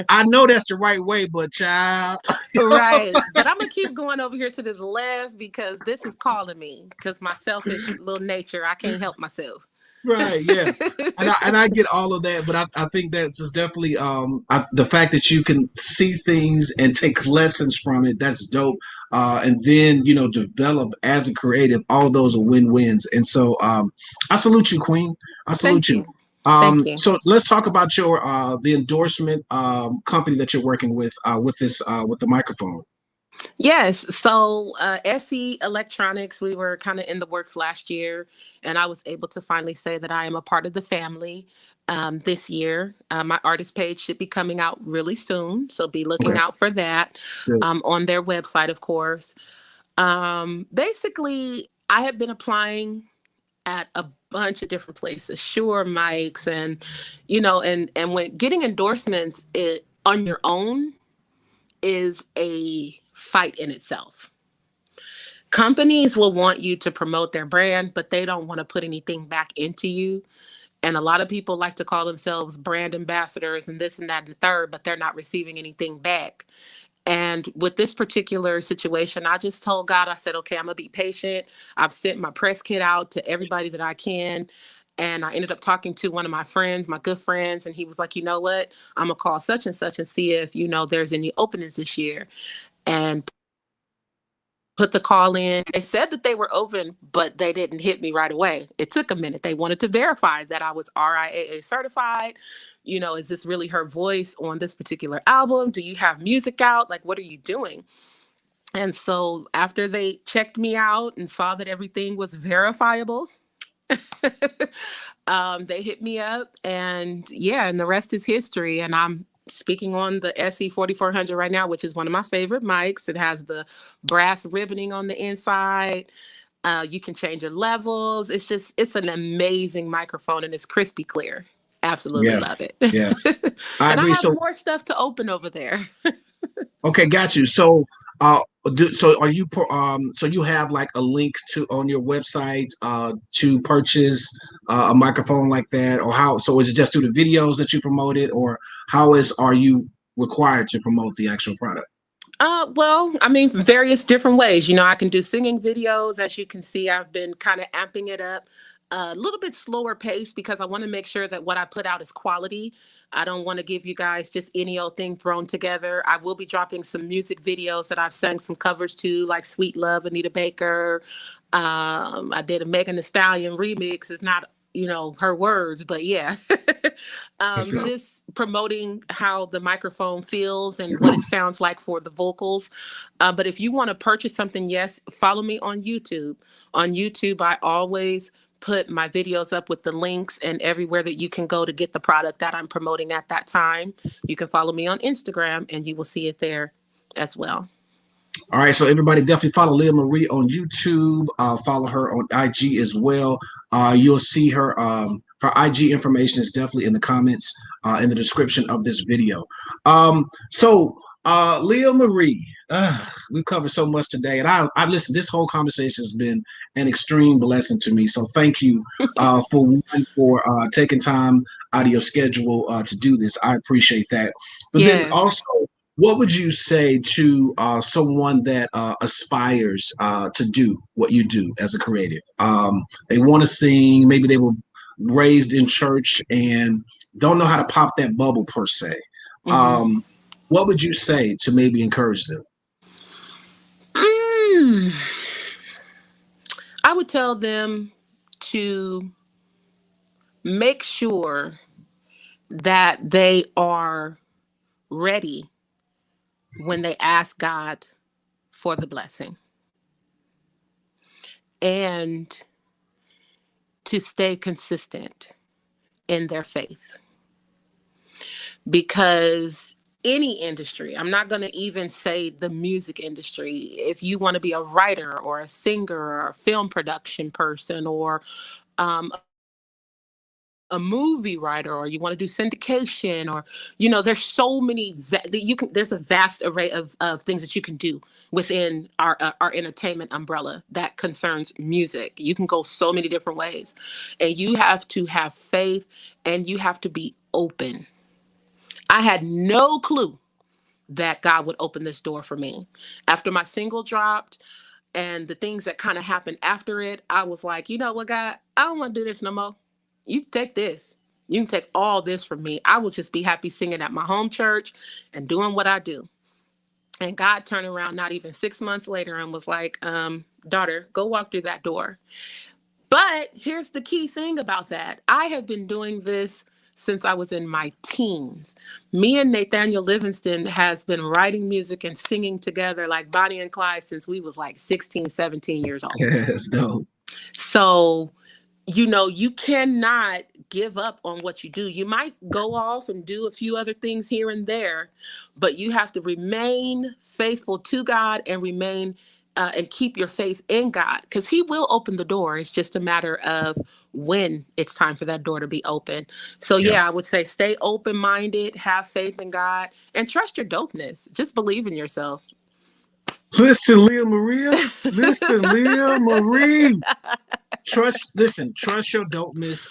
I know that's the right way, but child, Right. But I'm gonna keep going over here to this left because this is calling me. Because my selfish little nature, I can't help myself. right, yeah. And I get all of that, but I think that's just definitely the fact that you can see things and take lessons from it. That's dope. And then develop as a creative. All those are win-wins. And so I salute you, Queen. I salute Thank you. you. Thank you. So let's talk about your the endorsement company that you're working with this with the microphone. Yes. So, SE Electronics, we were kind of in the works last year, and I was able to finally say that I am a part of the family this year. My artist page should be coming out really soon. So, be looking Okay. out for that Good. on their website, of course. Basically, I have been applying at a bunch of different places, Shure mics, and when getting endorsements on your own is a fight in itself. Companies will want you to promote their brand, but they don't want to put anything back into you. And a lot of people like to call themselves brand ambassadors and this and that and the third, but they're not receiving anything back. And with this particular situation, I just told God, I said, okay, I'm going to be patient. I've sent my press kit out to everybody that I can. And I ended up talking to one of my friends, my good friends, and he was like, you know what? I'm going to call such and such and see if, there's any openings this year. And put the call in. They said that they were open, but they didn't hit me right away. It took a minute. They wanted to verify that I was RIAA certified. Is this really her voice on this particular album? Do you have music out? Like, what are you doing? And so after they checked me out and saw that everything was verifiable, they hit me up, and yeah, and the rest is history. And I'm speaking on the SE 4400 right now, which is one of my favorite mics. It has the brass ribboning on the inside. You can change your levels. It's an amazing microphone, and it's crispy clear. Absolutely Yeah, love it. yeah. I And I agree. have So, more stuff to open over there. okay, got you. So, so are you so you have like a link to on your website to purchase a microphone like that, or how? So is it just through the videos that you promote it, or are you required to promote the actual product? Well, I mean, various different ways. I can do singing videos. As you can see, I've been kind of amping it up a little bit slower pace because I want to make sure that what I put out is quality. I don't want to give you guys just any old thing thrown together. I will be dropping some music videos that I've sang some covers to, like Sweet Love, Anita Baker. I did a Megan Thee Stallion remix. It's not, her words, but yeah. That's dope. Just promoting how the microphone feels and what it sounds like for the vocals. But if you want to purchase something, yes, follow me on YouTube. On YouTube, I always put my videos up with the links and everywhere that you can go to get the product that I'm promoting at that time. You can follow me on Instagram and you will see it there as well. All right, so everybody definitely follow Leah Marie on YouTube. Follow her on IG as well. You'll see her IG information is definitely in the comments in the description of this video. Leah Marie, we've covered so much today, and I listen. This whole conversation has been an extreme blessing to me. So thank you for taking time out of your schedule to do this. I appreciate that. But then Yes. also, what would you say to someone that aspires to do what you do as a creative? They want to sing, maybe they were raised in church and don't know how to pop that bubble per se. Mm-hmm. What would you say to maybe encourage them? I would tell them to make sure that they are ready when they ask God for the blessing, and to stay consistent in their faith. Because any industry, I'm not going to even say the music industry, if you want to be a writer or a singer or a film production person or a movie writer, or you want to do syndication, or there's so many there's a vast array of things that you can do within our entertainment umbrella that concerns music. You can go so many different ways, and you have to have faith, and you have to be open. I had no clue that God would open this door for me. After my single dropped and the things that kind of happened after it, I was like, you know what, God, I don't want to do this no more. You take this. You can take all this from me. I will just be happy singing at my home church and doing what I do. And God turned around not even 6 months later and was like, daughter, go walk through that door. But here's the key thing about that. I have been doing this since I was in my teens. Me and Nathaniel Livingston has been writing music and singing together like Bonnie and Clyde since we was like 16, 17 years old. Yes, no. So, you cannot give up on what you do. You might go off and do a few other things here and there, but you have to remain faithful to God and remain and keep your faith in God, because he will open the door. It's just a matter of when it's time for that door to be open. So I would say stay open-minded, have faith in God, and trust your dopeness. Just believe in yourself. Listen, Leah Marie. Listen, Leah Marie. Trust your dopeness.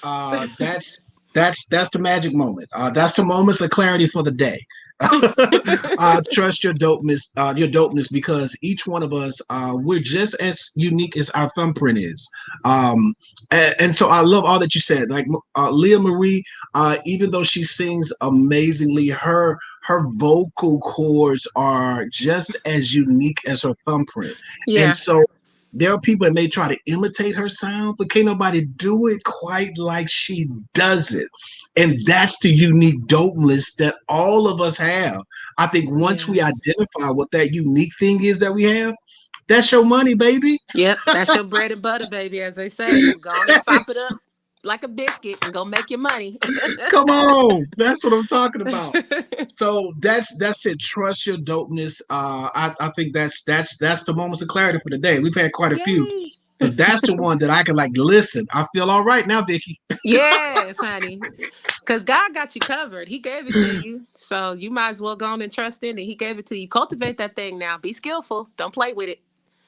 That's the magic moment. That's the moments of clarity for the day. Trust your dopeness, because each one of us, we're just as unique as our thumbprint is. And so I love all that you said. Like Leah Marie, even though she sings amazingly, her vocal cords are just as unique as her thumbprint. Yeah. And so there are people that may try to imitate her sound, but can't nobody do it quite like she does it. And that's the unique dopeness that all of us have. I think once we identify what that unique thing is that we have, that's your money, baby. Yep, that's your bread and butter, baby, as they say. You go on and sop it up like a biscuit and go make your money. Come on. That's what I'm talking about. So that's it. Trust your dopeness. I think that's the moments of clarity for the day. We've had quite a few. But that's the one that I can listen, I feel all right now, Vicky. Yes, honey. Because God got you covered. He gave it to you. So you might as well go on and trust in it. He gave it to you. Cultivate that thing now. Be skillful. Don't play with it.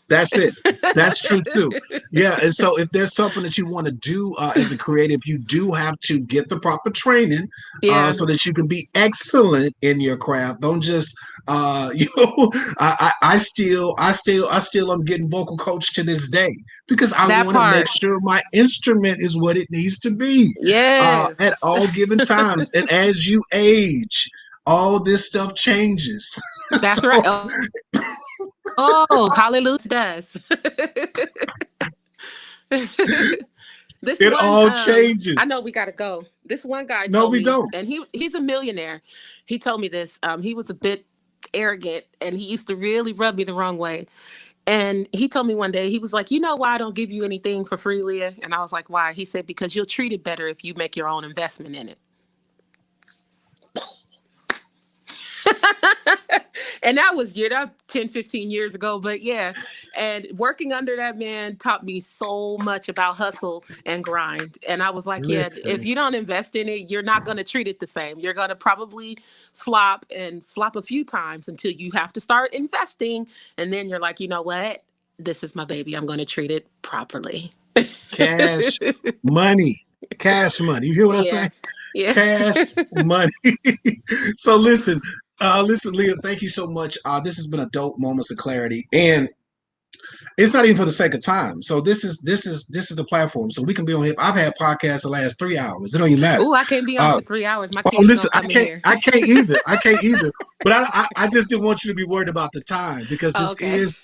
That's it. That's true too. Yeah. And so if there's something that you want to do as a creative, you do have to get the proper training so that you can be excellent in your craft. Don't just I still am getting vocal coach to this day, because I want to make sure my instrument is what it needs to be. Yes. At all given times. And as you age, all this stuff changes. That's right. Oh, hallelujah does. It all changes. I know we got to go. This one guy told me, don't. And he's a millionaire. He told me this. He was a bit arrogant, and he used to really rub me the wrong way. And he told me one day, he was like, you know why I don't give you anything for free, Leah? And I was like, why? He said, because you'll treat it better if you make your own investment in it. And that was 10, 15 years ago. But and working under that man taught me so much about hustle and grind. And I was like, if you don't invest in it, you're not going to treat it the same. You're going to probably flop a few times until you have to start investing. And then you're like, you know what? This is my baby. I'm going to treat it properly. Cash money. You hear what I'm saying? Yeah. Cash money. So listen, Leah, thank you so much. This has been a dope Moments of Clarity, and it's not even for the sake of time. So this is the platform, so we can be on here. I've had podcasts the last 3 hours. It don't even matter. Oh, I can't be on for 3 hours. My kids don't come in here. I can't either. But I just didn't want you to be worried about the time, because this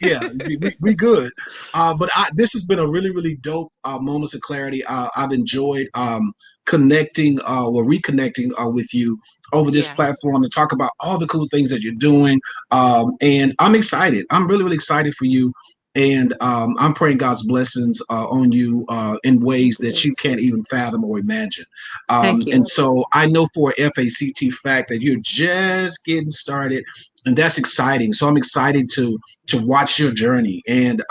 we good. But this has been a really, really dope Moments of Clarity. I've enjoyed reconnecting with you over this platform to talk about all the cool things that you're doing. And I'm excited. I'm really, really excited for you. And I'm praying God's blessings on you in ways that you can't even fathom or imagine. Thank you. And so I know for a FACT fact that you're just getting started, and that's exciting. So I'm excited to watch your journey. And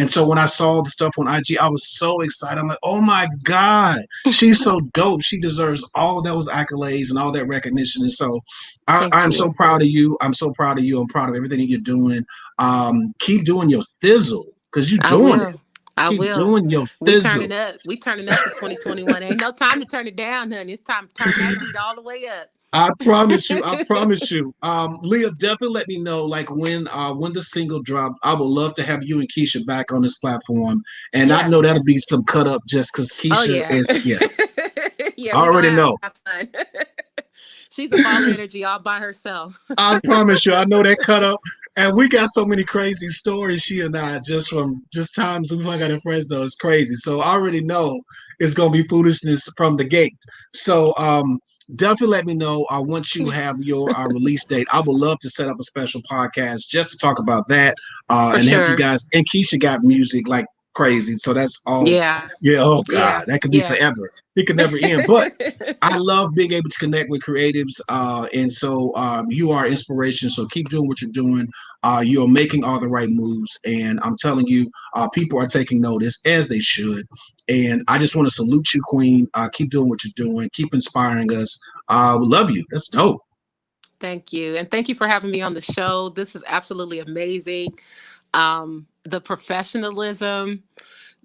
so when I saw the stuff on IG, I was so excited. I'm like, oh my God, she's so dope. She deserves all those accolades and all that recognition. And so Thank I'm you. so proud of you. I'm so proud of you. I'm proud of everything that you're doing. Keep doing your thizzle because you're I doing it. will. I Keep will. doing your We thizzle. turning up. We turning up for 2021. Ain't no time to turn it down, honey. It's time to turn that heat all the way up. I promise you. I promise you. Leah, definitely let me know like when the single dropped. I would love to have you and Keisha back on this platform, and I know Yes. that'll be some cut up just because Oh Keisha yeah. is Yeah, I we already gonna know. have fun. She's a ball of energy all by herself. I promise you. I know that cut up, and we got so many crazy stories. She and I just from just times we hung out in Fresno. It's crazy. So I already know it's gonna be foolishness from the gate. So definitely let me know once you have your release date. I would love to set up a special podcast just to talk about that For and help you sure. guys. And Keisha got music like crazy, so that's all. Yeah. Yeah. Oh Yeah. God, that could be Yeah. forever. It could never end. But I love being able to connect with creatives, and so you are inspiration. So keep doing what you're doing. You're making all the right moves, and I'm telling you, people are taking notice as they should. And I just want to salute you, Queen. Keep doing what you're doing. Keep inspiring us. We love you. That's dope. Thank you. And thank you for having me on the show. This is absolutely amazing. The professionalism,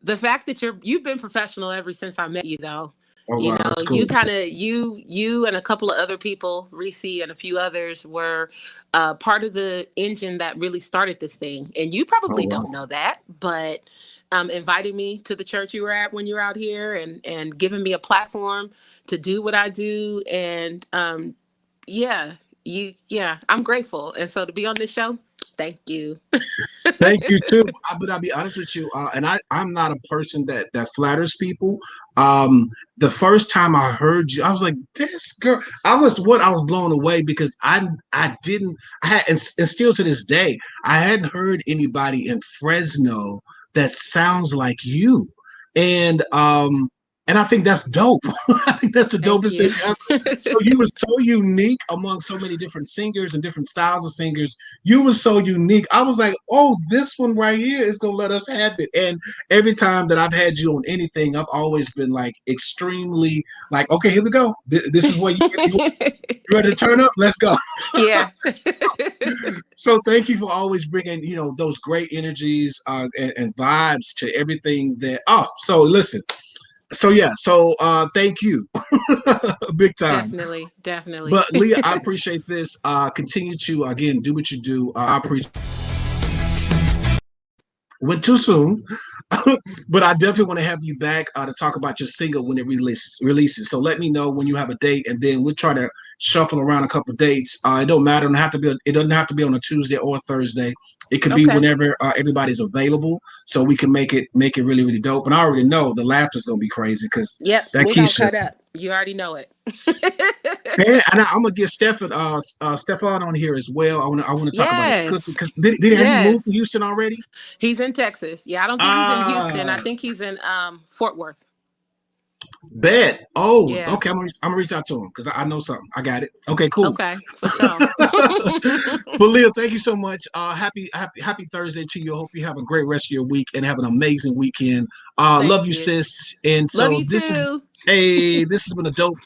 the fact that you've been professional ever since I met you though. Oh You wow, know, that's you cool. kind of you and a couple of other people, Reese and a few others, were part of the engine that really started this thing. And you Oh probably wow. don't know that, but inviting me to the church you were at when you were out here, and giving me a platform to do what I do. And yeah, yeah, I'm grateful. And so to be on this show, thank you. Thank you too. But I'll be honest with you, and I'm not a person that flatters people. The first time I heard you, I was like, "This girl." I was blown away because I didn't I had and still to this day I hadn't heard anybody in Fresno that sounds like you, and and I think that's dope. I think that's the Thank dopest thing you. ever. So you were so unique among so many different singers and different styles of singers. You were so unique. I was like, oh, this one right here is gonna let us have it. And every time that I've had you on anything, I've always been like extremely like, okay, here we go. This is what you ready to turn up? Let's go. Yeah. So thank you for always bringing those great energies and vibes to everything that. Oh, so listen. So yeah, so thank you, big time. Definitely, definitely. But Leah, I appreciate this. Continue to again do what you do. I appreciate. Went too soon, but I definitely want to have you back to talk about your single when it releases. So let me know when you have a date, and then we'll try to shuffle around a couple of dates. It don't matter. It doesn't have to be on a Tuesday or Thursday. It could be Okay. whenever everybody's available, so we can make it really really dope. And I already know the laughter's gonna be crazy because Yep, that we're gonna Keisha. cut up. You already know it. And I'm gonna get Stefan on here as well. I want to talk about his cooking Yes. because has he moved to Yes. Houston already? He's in Texas. Yeah, I don't think he's in Houston. I Ah, think he's in Fort Worth. bet. Oh, Yeah. okay. I'm gonna reach out to him because I know something. I got it. Okay, cool. Okay, for sure. But Leah, thank you so much. Happy Thursday to you. I hope you have a great rest of your week and have an amazing weekend. Love Thank you, you. sis. And Love so you too. this has been a dope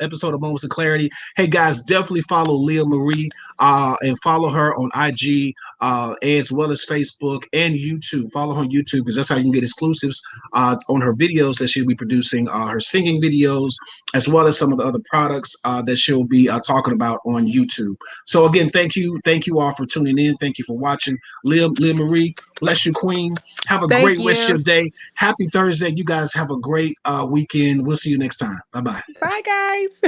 episode of Moments of Clarity. Hey guys, definitely follow Leah Marie and follow her on IG as well as Facebook and YouTube. Follow her on YouTube because that's how you can get exclusives on her videos that she'll be producing, her singing videos, as well as some of the other products that she'll be talking about on YouTube. So again, thank you all for tuning in. Thank you for watching. Leah Marie, bless you, Queen. Have a Thank great rest of your you. day. Happy Thursday. You guys have a great weekend. We'll see you next time. Bye bye. Bye, guys.